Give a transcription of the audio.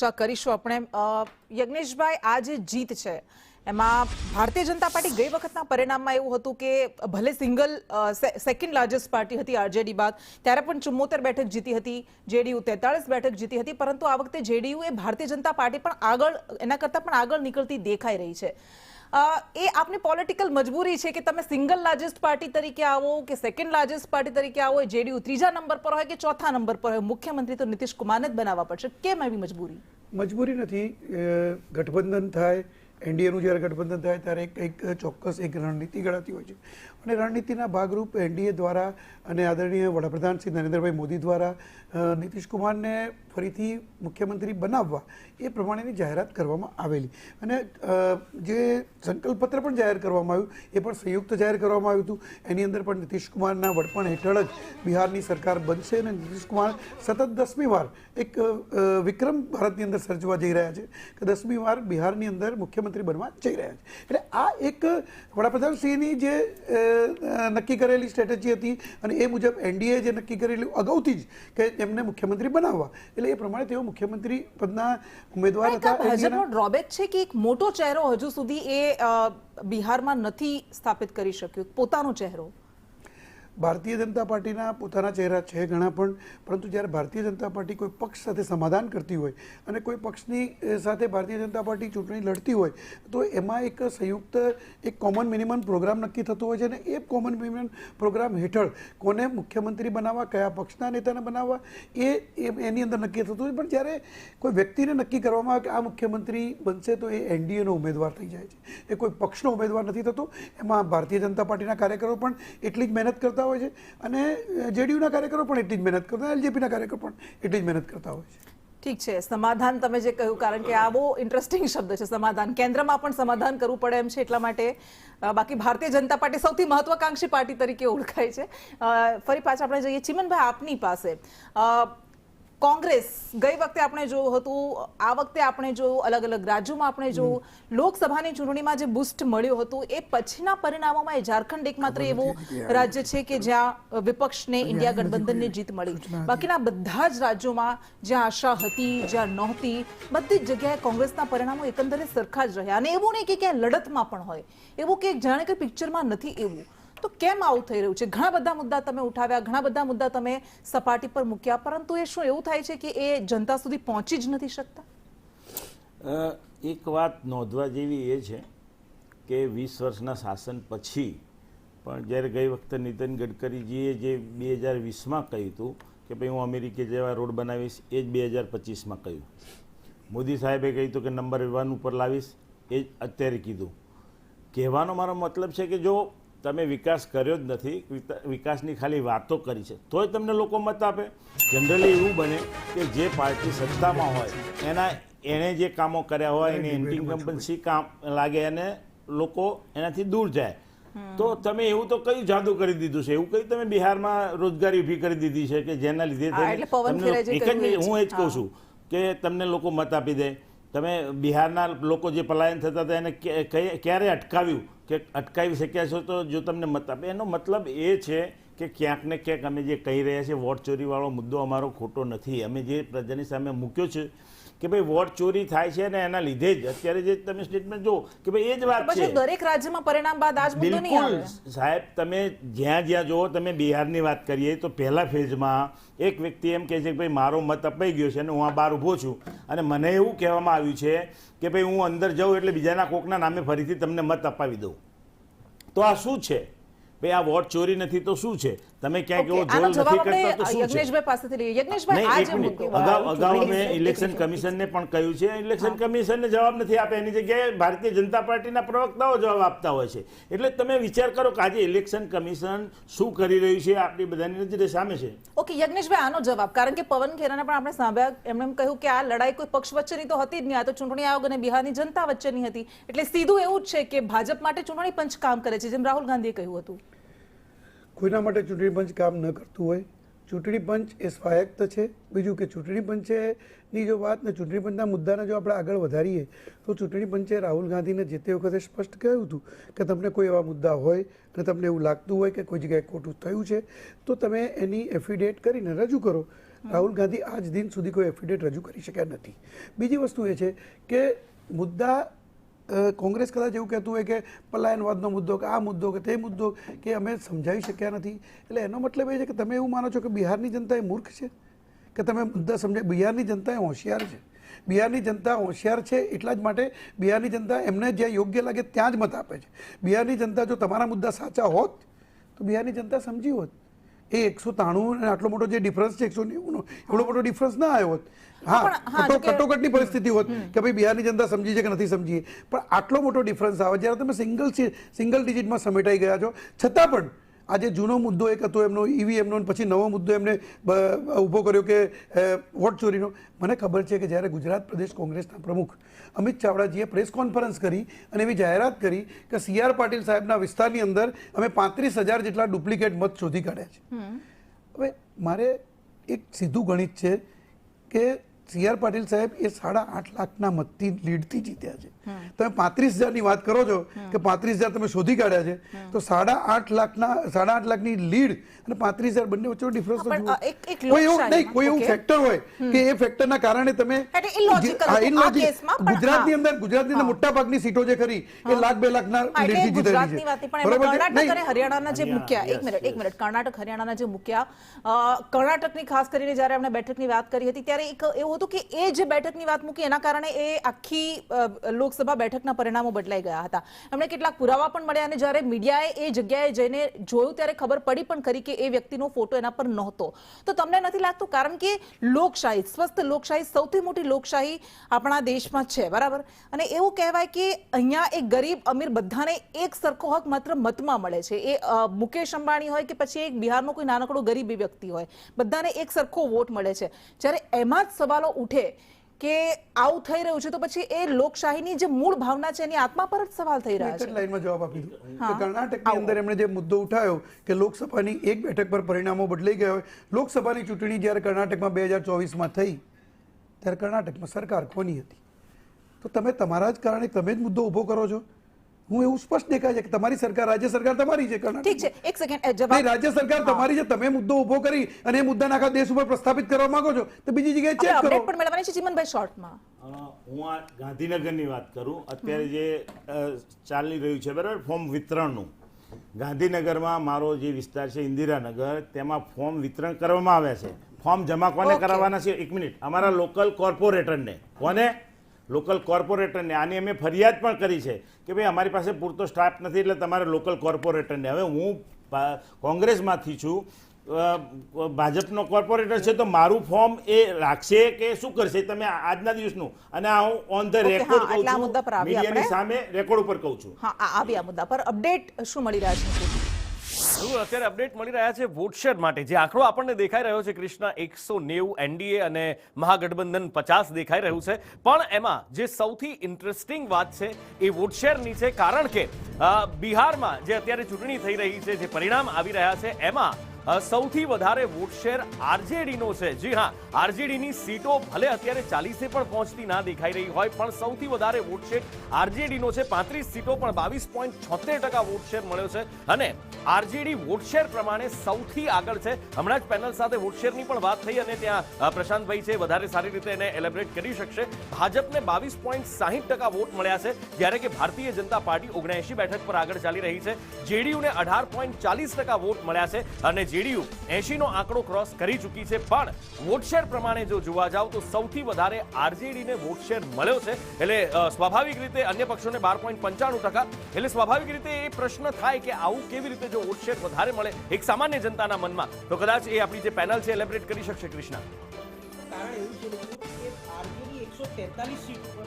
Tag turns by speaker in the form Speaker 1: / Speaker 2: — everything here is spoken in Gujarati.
Speaker 1: ચર્ચા કરીશું આપણે. યજ્ઞેશભાઈ, આ જે જીત છે એમાં ભારતીય જનતા પાર્ટી ગઈ વખતના પરિણામમાં એવું હતું કે ભલે સેકન્ડ લાર્જેસ્ટ પાર્ટી હતી આરજેડી બાદ, ત્યારે પણ 74 બેઠક જીતી હતી, જેડીયુ 43 બેઠક જીતી હતી, પરંતુ આ વખતે જેડીયુ એ ભારતીય જનતા પાર્ટી પણ આગળ, એના કરતાં પણ આગળ નીકળતી દેખાઈ રહી છે. એ આપની પોલિટિકલ મજબૂરી છે કે તમે સિંગલ લાર્જેસ્ટ પાર્ટી તરીકે આવો કે સેકન્ડ લાર્જેસ્ટ પાર્ટી તરીકે આવો, જેડીયુ ત્રીજા નંબર પર હોય કે ચોથા નંબર પર હોય, મુખ્યમંત્રી તો નીતિશ કુમારને જ બનાવવા પડશે. કેમ એવી મજબૂરી?
Speaker 2: મજબૂરી નથી. ગઠબંધન થાય, એનડીએનું જ્યારે ગઠબંધન થાય ત્યારે એક ચોક્કસ એક રણનીતિ ઘડાતી હોય છે અને રણનીતિના ભાગરૂપ એનડીએ દ્વારા અને આદરણીય વડાપ્રધાન શ્રી નરેન્દ્રભાઈ મોદી દ્વારા નીતિશ કુમારને ફરીથી મુખ્યમંત્રી બનાવવા એ પ્રમાણેની જાહેરાત કરવામાં આવેલી અને જે સંકલ્પપત્ર પણ જાહેર કરવામાં આવ્યું એ પણ સંયુક્ત જાહેર કરવામાં આવ્યું હતું. એની અંદર પણ નીતિશ કુમારના વડપણ હેઠળ જ બિહારની સરકાર બનશે અને નીતિશ કુમાર સતત 10મી વાર એક વિક્રમ ભારતની અંદર સર્જવા જઈ રહ્યા છે કે 10મી વાર બિહારની અંદર મુખ્યમંત્રી બનવા જઈ રહ્યા છે. એટલે આ એક વડાપ્રધાનશ્રીની જે નક્કી કરેલી સ્ટ્રેટેજી હતી અને એ મુજબ એનડીએ જે નક્કી કરેલું અગાઉથી જ કે એમને મુખ્યમંત્રી બનાવવા, એટલે એ પ્રમાણે તેઓ મુખ્યમંત્રી પદના ઉમેદવાર હતા.
Speaker 1: ભાજપનો ડ્રોબેક છે કે એક મોટો ચહેરો હજુ સુધી એ બિહારમાં નથી સ્થાપિત કરી શક્યો, પોતાનો ચહેરો.
Speaker 2: ભારતીય જનતા પાર્ટીના પોતાના ચહેરા છે ઘણા પણ, પરંતુ જ્યારે ભારતીય જનતા પાર્ટી કોઈ પક્ષ સાથે સમાધાન કરતી હોય અને કોઈ પક્ષની સાથે ભારતીય જનતા પાર્ટી ચૂંટણી લડતી હોય તો એમાં એક સંયુક્ત એક કોમન મિનિમમ પ્રોગ્રામ નક્કી થતો હોય છે અને એ કોમન મિનિમમ પ્રોગ્રામ હેઠળ કોને મુખ્યમંત્રી બનાવવા, કયા પક્ષના નેતાને બનાવવા એની અંદર નક્કી થતું હોય. પણ જ્યારે કોઈ વ્યક્તિને નક્કી કરવામાં આવે કે આ મુખ્યમંત્રી બનશે તો એ એનડીએનો ઉમેદવાર થઈ જાય છે, એ કોઈ પક્ષનો ઉમેદવાર નથી થતો. એમાં ભારતીય જનતા પાર્ટીના કાર્યકરો પણ એટલી જ મહેનત કરતા હોય છે અને જેડીયુના કાર્યકરો પણ એટલી જ મહેનત કરતા હોય, એલજેપીના કાર્યકરો પણ એટલી જ મહેનત કરતા હોય છે.
Speaker 1: ઠીક છે, સમાધાન તમે જે કહ્યું, કારણ કે આ બહુ ઇન્ટરેસ્ટિંગ શબ્દ છે સમાધાન. કેન્દ્રમાં પણ સમાધાન કરવું પડે એમ છે, એટલા માટે. બાકી ભારતીય જનતા પાર્ટી સૌથી મહત્વાકાંક્ષી પાર્ટી તરીકે ઓળખાય છે. ફરી પાછા આપણે જઈએ ચિમનભાઈ આપની પાસે. કોંગ્રેસ ગઈ વખતે આપણે જોયું હતું, આ વખતે આપણે જોયું, અલગ અલગ રાજ્યોમાં આપણે જોયું, લોકસભાની ચૂંટણીમાં જે બુસ્ટ મળ્યું હતું એ પછીના પરિણામોમાં એ ઝારખંડ એકમાત્ર એવું રાજ્ય છે કે જ્યાં વિપક્ષને ઇન્ડિયા ગઠબંધનની જીત મળી. બાકીના બધા જ રાજ્યોમાં જ્યાં આશા હતી, જ્યાં નહોતી, બધી જ જગ્યાએ કોંગ્રેસના પરિણામો એકંદરે સરખા જ રહ્યા. અને એવું નહીં કે ક્યાંય લડતમાં પણ હોય, એવું કે જાણે કે પિક્ચરમાં નથી એવું. તો કેમ આવું થઈ રહ્યું છે? ઘણા બધા મુદ્દા તમે ઉઠાવ્યા, ઘણા બધા મુદ્દા તમે સપાટી પર મૂક્યા, પરંતુ એ શું એવું થાય છે કે એ જનતા સુધી પહોંચી જ નથી શકતા?
Speaker 3: એક વાત નોંધવા જેવી એ છે કે 20 વર્ષના શાસન પછી પણ જ્યારે ગઈ વખતે નીતિન ગડકરીજીએ જે 2020માં કહ્યું હતું કે ભાઈ હું અમેરિકા જેવા રોડ બનાવીશ, એ જ 2025માં કહ્યું. મોદી સાહેબે કહ્યું હતું કે નંબર 1 ઉપર લાવીશ, એ જ અત્યારે કીધું. કહેવાનો મારો મતલબ છે કે જો તમે વિકાસ કર્યો જ નથી, વિકાસની ખાલી વાતો કરી છે, તોય તમને લોકો મત આપે. જનરલી એવું બને કે જે પાર્ટી સત્તામાં હોય એણે જે કામો કર્યા હોય એની એન્ટી ઇન્કમ્બન્સી કામ લાગે અને લોકો એનાથી દૂર જાય. તો તમે એવું તો કયું જાદુ કરી દીધું છે? એવું કયું તમે બિહારમાં રોજગારી ઊભી કરી દીધી છે કે જેના લીધે હું એ જ કહું છું કે તમને લોકો મત આપી દે? તમે બિહારના લોકો જે પલાયન થતા હતા એને ક્યારે અટકાવ્યું કે અટકાવી શક્યા છો? તો જો તમને મત આપે, એનો મતલબ એ છે કે ક્યાંક ને ક્યાંક અમે જે કહી રહ્યા છીએ વોટ ચોરીવાળો મુદ્દો અમારો ખોટો નથી. અમે જે પ્રજાની સામે મૂક્યો છે કે ભાઈ વોટ ચોરી થાય છે ને એના લીધે જ અત્યારે જે તમે સ્ટેટમેન્ટ જો કે ભાઈ એ જ વાત છે.
Speaker 1: દરેક રાજ્યમાં પરિણામ બાદ આ જ મુદ્દો નહીં આવે.
Speaker 3: સાહેબ, તમે જ્યાં જ્યાં જુઓ, તમે બિહારની વાત કરીએ તો પહેલા ફેઝમાં એક વ્યક્તિ એમ કહે છે કે ભાઈ મારો મત અપાઈ ગયો છે અને હું આ બહાર ઊભો છું અને મને એવું કહેવામાં આવ્યું છે કે ભાઈ હું અંદર જાઉં એટલે બીજાના કોકના નામે ફરીથી તમને મત અપાવી દઉં. તો આ શું છે ભાઈ? આ વોટ ચોરી નથી તો શું છે? તમે ક્યાંક એવો જોલ નથી કરતા તો શું છે? અગાઉ મેં ઇલેક્શન કમિશનને પણ કહ્યું છે, ઇલેક્શન કમિશનને જવાબ નથી આપે, એની જગ્યાએ ભારતીય જનતા પાર્ટીના પ્રવક્તાઓ જવાબ આપતા હોય છે. એટલે તમે વિચાર કરો કે આજે ઇલેક્શન કમિશન શું કરી રહ્યું છે, આપણી બધાની નજરે સામે છે.
Speaker 1: ઓકે યજ્ઞેશભાઈ, આનો જવાબ, કારણ કે પવન ખેરાને પણ આપણે સાંભળ્યા, એમણે એમ કહ્યું કે આ લડાઈ કોઈ પક્ષ વચ્ચેની તો હતી જ નહીં, આ તો ચૂંટણી આયોગ અને બિહારની જનતા વચ્ચેની હતી. એટલે સીધું એવું જ છે કે ભાજપ માટે ચૂંટણી પંચ કામ કરે છે, જેમ રાહુલ ગાંધીએ કહ્યું હતું.
Speaker 2: કોઈના માટે ચૂંટણી પંચ કામ ન કરતું હોય. ચૂંટણી પંચ એ સ્વાયત્ત છે. બીજું કે ચૂંટણી પંચની જો વાત ને ચૂંટણી પંચના મુદ્દાને જો આપણે આગળ વધારીએ તો ચૂંટણી પંચે રાહુલ ગાંધીને જે તે વખતે સ્પષ્ટ કહ્યું હતું કે તમને કોઈ એવા મુદ્દા હોય અને તમને એવું લાગતું હોય કે કોઈ જગ્યાએ ખોટું થયું છે તો તમે એની એફિડેવિટ કરીને રજૂ કરો. રાહુલ ગાંધી આજ દિન સુધી કોઈ એફિડેવિટ રજૂ કરી શક્યા નથી. બીજી વસ્તુ એ છે કે મુદ્દા કોંગ્રેસ કદાચ એવું કહેતું હોય કે પલાયનવાદનો મુદ્દો કે આ મુદ્દો કે તે મુદ્દો કે અમે સમજાવી શક્યા નથી, એટલે એનો મતલબ એ છે કે તમે એવું માનો છો કે બિહારની જનતા એ મૂર્ખ છે કે તમે મુદ્દા સમજાય? બિહારની જનતા એ હોશિયાર છે. બિહારની જનતા હોશિયાર છે એટલા જ માટે બિહારની જનતા એમને જ્યાં યોગ્ય લાગે ત્યાં જ મત આપે છે. બિહારની જનતા જો તમારા મુદ્દા સાચા હોત તો બિહારની જનતા સમજી હોત. એ 193 અને આટલો મોટો જે ડિફરન્સ છે 190નો એવડો મોટો ડિફરન્સ ના આવ્યો હોત. હા, કટોકટની પરિસ્થિતિ હોત કે ભાઈ બિહારની જનતા સમજી છે કે નથી સમજી, પણ આટલો મોટો ડિફરન્સ આવે જ્યારે તમે સિંગલ ડિજિટમાં સમેટાઈ ગયા છો. છતાં પણ આજે જૂનો મુદ્દો એક હતો એમનો ઈવીએમનો, પછી નવો મુદ્દો એમને ઊભો કર્યો કે વોટ ચોરીનો. મને ખબર છે કે જ્યારે ગુજરાત પ્રદેશ કોંગ્રેસના પ્રમુખ અમિત ચાવડાજીએ પ્રેસ કોન્ફરન્સ કરી અને એવી જાહેરાત કરી કે CR પાટીલ સાહેબના વિસ્તારની અંદર અમે 35,000 જેટલા ડુપ્લિકેટ મત શોધી કાઢ્યા છે. હવે મારે એક સીધું ગણિત છે કે CR પાટીલ સાહેબ એ 8.5 લાખના મતથી લીડથી જીત્યા છે. તમે 35,000ની વાત કરો છો કે 35,000 તમે શોધી કાઢ્યા છે, તો 8.5 લાખની લીડ અને 35,000 બંને વચ્ચે ડિફરન્સ તો જુઓ. કોઈ એવું નહીં, કોઈ એવું ફેક્ટર હોય કે એ ફેક્ટરના કારણે તમે ગુજરાતની અંદર મોટા ભાગની સીટો જે ખરી એ 1,00,000-2 લાખના લીડથી જીતેલી છે.
Speaker 1: કર્ણાટક અને હરિયાણાના જે મુખ્ય એક મિનિટ કર્ણાટક હરિયાણાના જે મુખ્ય કર્ણાટકની ખાસ કરીને જ્યારે આપણે બેઠકની વાત કરી હતી ત્યારે એક એવું હતું કે એ જે બેઠકની વાત મૂકી એના કારણે એ આખી લોકસભા બેઠકના પરિણામો બદલાઈ ગયા હતા. એમણે કેટલાક પુરાવા પણ મળ્યા અને જ્યારે મીડિયાએ એ જગ્યાએ જઈને જોયું ત્યારે ખબર પડી પણ ખરી કે એ વ્યક્તિનો ફોટો એના પર નહોતો. તો તમને નથી લાગતું, કારણ કે લોકશાહી, સ્વસ્થ લોકશાહી, સૌથી મોટી લોકશાહી આપણા દેશમાં છે, બરાબર? અને એવું કહેવાય કે અહીંયા એક ગરીબ અમીર બધાને એક સરખો હક માત્ર મતમાં મળે છે. એ મુકેશ અંબાણી હોય કે પછી એક બિહારનો કોઈ નાનકડો ગરીબી વ્યક્તિ હોય, બધાને એક સરખો વોટ મળે છે. જ્યારે એમાં જ સવાલો ઉઠે કે આવું થઈ રહ્યું છે તો પછી એ લોકશાહીની જે મૂળ ભાવના છે એની આત્મા પર જ સવાલ થઈ રહ્યા છે.
Speaker 2: લાઈનમાં જવાબ આપી દઉં કે કર્ણાટકની અંદર એમણે જે મુદ્દો ઉઠાવ્યો કે લોકસભાની એક બેઠક પર પરિણામો બદલાઈ ગયા હોય. લોકસભાની ચૂંટણી જ્યારે કર્ણાટકમાં 2024માં થઈ ત્યારે કર્ણાટકમાં સરકાર કોની હતી? તો તમે તમારા જ કારણે તમે જ મુદ્દો ઊભો કરો છો. હું એવું સ્પષ્ટ દેખાય છે કે તમારી સરકાર, રાજ્ય સરકાર તમારી છે.
Speaker 1: ઠીક છે, એક સેકન્ડ જવાબ.
Speaker 2: રાજ્ય સરકાર તમારી છે, તમે મુદ્દો ઊભો કરી અને એ મુદ્દાને આખા દેશ ઉપર પ્રસ્થાપિત કરવા માંગો છો તો બીજી જગ્યાએ ચેક કરો.
Speaker 1: અપડેટ પણ મેળવવાની છે ચીમનભાઈ શોર્ટમાં.
Speaker 3: હું આ ગાંધીનગરની વાત કરું. અત્યારે જે ચાલી રહ્યું છે બરાબર ફોર્મ વિતરણનું, ગાંધીનગરમાં મારો જે વિસ્તાર છે ઇન્દિરાનગર, તેમાં ફોર્મ વિતરણ કરવામાં આવ્યા છે. ફોર્મ જમા કોને કરાવવાના છે? એક મિનિટ. અમારા લોકલ કોર્પોરેટરને. કોને? લોકલ કોર્પોરેટરને. આની અમે ફરિયાદ પણ કરી છે કે ભાઈ અમારી પાસે પૂરતો સ્ટાફ નથી એટલે તમારે લોકલ કોર્પોરેટરને. હવે હું કોંગ્રેસમાંથી છું, ભાજપનો કોર્પોરેટર છે, તો મારું ફોર્મ એ રાખશે કે શું કરશે તમે આજના દિવસનું? અને આ હું ઓન ધ રેકોર્ડ કહું છું, મીડિયાની સામે રેકોર્ડ ઉપર કહું છું.
Speaker 1: હા, આવી આ મુદ્દા પર અપડેટ શું મળી રહ્યા છે?
Speaker 4: અત્યારે અપડેટ મળી રહ્યા છે વોટ શેર માટે. જે આંકડો આપણને દેખાઈ રહ્યો છે કૃષ્ણા, 190 એનડીએ અને મહાગઠબંધન 50 દેખાઈ રહ્યું છે. પણ એમાં જે સૌથી ઇન્ટરેસ્ટિંગ વાત છે એ વોટ શેરની છે, કારણ કે બિહારમાં જે અત્યારે ચૂંટણી થઈ રહી છે, જે પરિણામ આવી રહ્યા છે એમાં સૌથી વધારે વોટ શેર આરજેડીનો છે. જી હા, આરજેડીની સીટો ભલે અત્યારે 40 પણ પહોંચતી ના દેખાઈ રહી હોય, પણ સૌથી વધારે વોટ શેર આરજેડીનો છે. 35 સીટો પણ 22.76% વોટ શેર મળ્યો છે અને આરજેડી વોટ શેર પ્રમાણે સૌથી આગળ છે. હમણાં જ પેનલ સાથે વોટ શેરની પણ વાત થઈ અને ત્યાં પ્રશાંતભાઈ છે, વધારે સારી રીતે એને એલેબરેટ કરી શકશે. ભાજપને 22.60% વોટ મળ્યા છે, જ્યારે કે ભારતીય જનતા પાર્ટી 79 બેઠક પર આગળ ચાલી રહી છે. જેડીયુને 18.40% વોટ મળ્યા છે અને જેડીયુ 80નો આંકડો ક્રોસ કરી ચૂકી છે. પણ વોટ શેર પ્રમાણે જો જોવા જાવ તો સૌથી વધારે આરજેડીને વોટ શેર મળ્યો છે. એટલે સ્વાભાવિક રીતે અન્ય પક્ષોને 12.95%. એટલે સ્વાભાવિક રીતે એ પ્રશ્ન થાય કે આવું કેવી રીતે જો વોટ શેર વધારે મળે એક સામાન્ય જનતાના મનમાં, તો કદાચ એ આપણી જે પેનલ છે એલેબરેટ કરી શકશે. કૃષ્ણા,
Speaker 5: કારણ એવું છે કે આરજેડી 143 સીટ પર